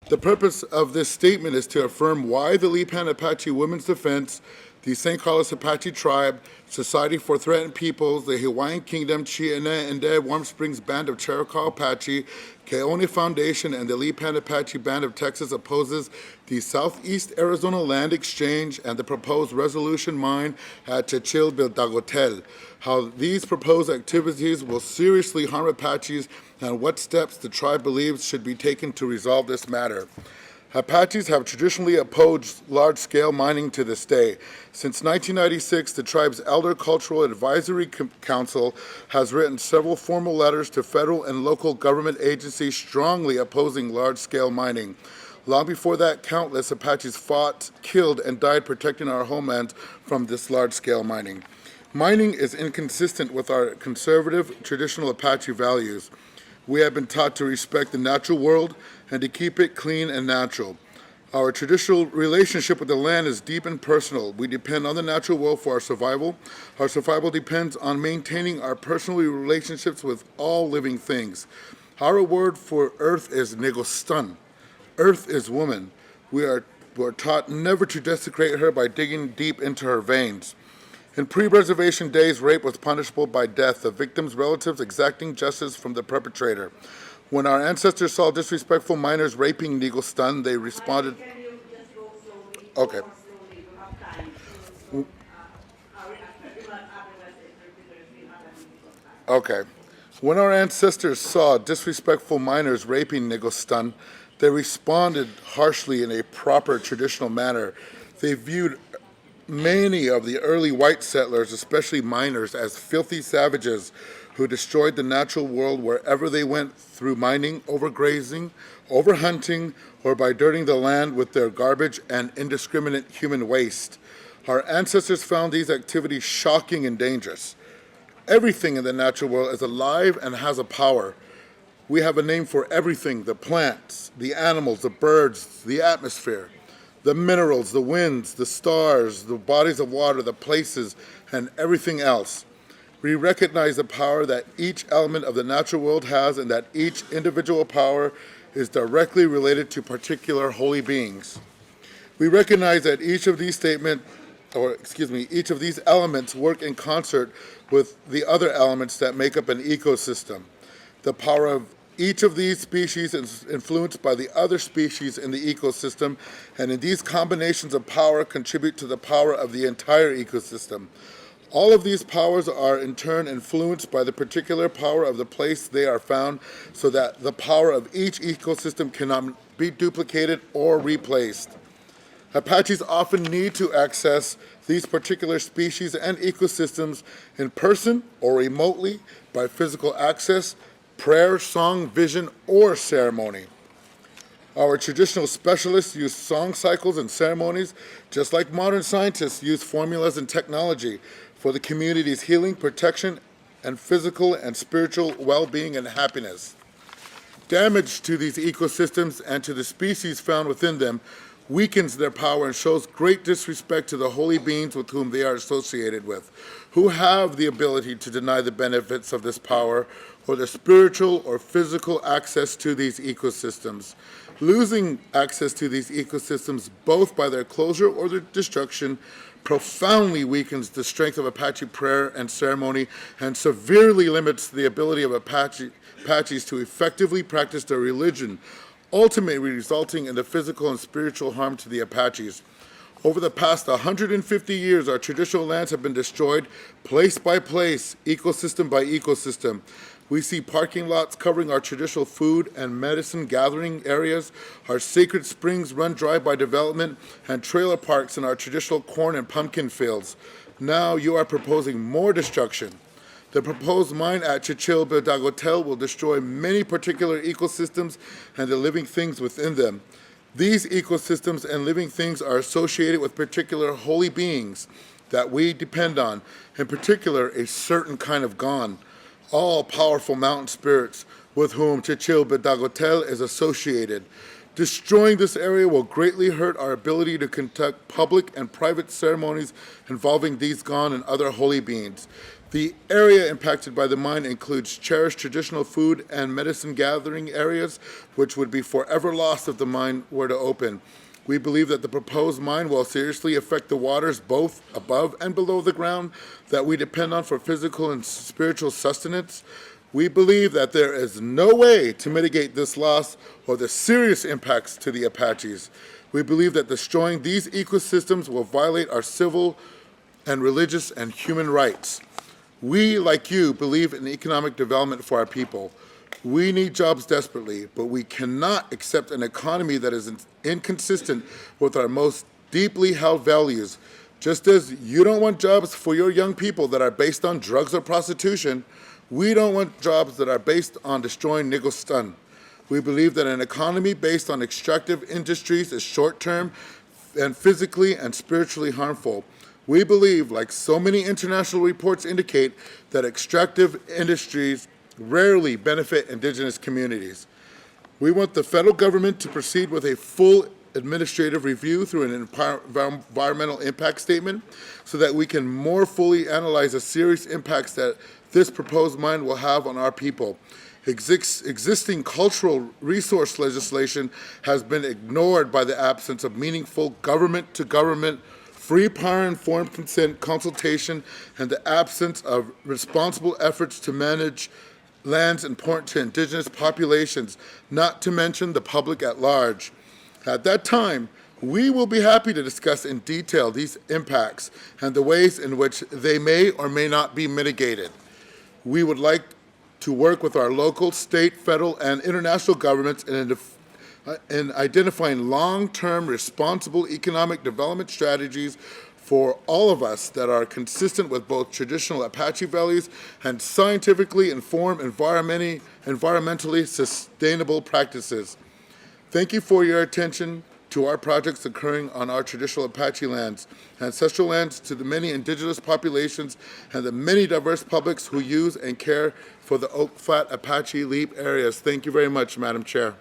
The purpose of this statement is to affirm why the Lipan Apache Women's Defense, the St. Carlos Apache Tribe, Society for Threatened Peoples, the Hawaiian Kingdom, Chi'ene and the Warm Springs Band of Cherokee Apache, Keone Foundation, and the Lipan Apache Band of Texas opposes the Southeast Arizona Land Exchange and the proposed resolution mine at Chechil-Bildagotel, how these proposed activities will seriously harm Apaches, and what steps the tribe believes should be taken to resolve this matter. Apaches have traditionally opposed large-scale mining to this day. Since 1996, the tribe's Elder Cultural Advisory Council has written several formal letters to federal and local government agencies strongly opposing large-scale mining. Long before that, countless Apaches fought, killed, and died protecting our homelands from this large-scale mining. Mining is inconsistent with our conservative, traditional Apache values. We have been taught to respect the natural world and to keep it clean and natural. Our traditional relationship with the land is deep and personal. We depend on the natural world for our survival. Our survival depends on maintaining our personal relationships with all living things. Our word for earth is negostan. Earth is woman. We're taught never to desecrate her by digging deep into her veins. In pre-reservation days, rape was punishable by death, the victim's relatives exacting justice from the perpetrator. When our ancestors saw disrespectful minors raping Negostan, they responded. Can you just go slowly? Okay. Go slowly. You have time. So, Okay. When our ancestors saw disrespectful minors raping Negostan, they responded harshly in a proper traditional manner. They viewed many of the early white settlers, especially miners, as filthy savages who destroyed the natural world wherever they went through mining, overgrazing, overhunting, or by dirtying the land with their garbage and indiscriminate human waste. Our ancestors found these activities shocking and dangerous. Everything in the natural world is alive and has a power. We have a name for everything: the plants, the animals, the birds, the atmosphere, the minerals, the winds, the stars, the bodies of water, the places, and everything else. We recognize the power that each element of the natural world has, and that each individual power is directly related to particular holy beings. We recognize that each of these each of these elements work in concert with the other elements that make up an ecosystem. The power of each of these species is influenced by the other species in the ecosystem, and in these combinations of power contribute to the power of the entire ecosystem. All of these powers are in turn influenced by the particular power of the place they are found, so that the power of each ecosystem cannot be duplicated or replaced. Apaches often need to access these particular species and ecosystems in person or remotely by physical access, prayer, song, vision, or ceremony. Our traditional specialists use song cycles and ceremonies, just like modern scientists use formulas and technology for the community's healing, protection, and physical and spiritual well-being and happiness. Damage to these ecosystems and to the species found within them weakens their power and shows great disrespect to the holy beings with whom they are associated with, who have the ability to deny the benefits of this power or the spiritual or physical access to these ecosystems. Losing access to these ecosystems, both by their closure or their destruction, profoundly weakens the strength of Apache prayer and ceremony and severely limits the ability of Apaches to effectively practice their religion, ultimately resulting in the physical and spiritual harm to the Apaches. Over the past 150 years, our traditional lands have been destroyed place by place, ecosystem by ecosystem. We see parking lots covering our traditional food and medicine gathering areas, our sacred springs run dry by development, and trailer parks in our traditional corn and pumpkin fields. Now you are proposing more destruction. The proposed mine at Chechil-Bildagotel will destroy many particular ecosystems and the living things within them. These ecosystems and living things are associated with particular holy beings that we depend on, in particular a certain kind of Gon, all-powerful mountain spirits with whom Chechil-Bildagotel is associated. Destroying this area will greatly hurt our ability to conduct public and private ceremonies involving these Gon and other holy beings. The area impacted by the mine includes cherished traditional food and medicine gathering areas, which would be forever lost if the mine were to open. We believe that the proposed mine will seriously affect the waters both above and below the ground that we depend on for physical and spiritual sustenance. We believe that there is no way to mitigate this loss or the serious impacts to the Apaches. We believe that destroying these ecosystems will violate our civil and religious and human rights. We, like you, believe in economic development for our people. We need jobs desperately, but we cannot accept an economy that is inconsistent with our most deeply held values. Just as you don't want jobs for your young people that are based on drugs or prostitution, we don't want jobs that are based on destroying Nigostan. We believe that an economy based on extractive industries is short-term and physically and spiritually harmful. We believe, like so many international reports indicate, that extractive industries rarely benefit Indigenous communities. We want the federal government to proceed with a full administrative review through an environmental impact statement so that we can more fully analyze the serious impacts that this proposed mine will have on our people. Existing cultural resource legislation has been ignored by the absence of meaningful government-to-government free prior informed consent consultation and the absence of responsible efforts to manage lands important to Indigenous populations, not to mention the public at large. At that time, we will be happy to discuss in detail these impacts and the ways in which they may or may not be mitigated. We would like to work with our local, state, federal, and international governments in identifying long-term responsible economic development strategies for all of us that are consistent with both traditional Apache values and scientifically informed environmentally sustainable practices. Thank you for your attention to our projects occurring on our traditional Apache lands, ancestral lands, to the many Indigenous populations and the many diverse publics who use and care for the Oak Flat Apache Leap areas. Thank you very much, Madam Chair.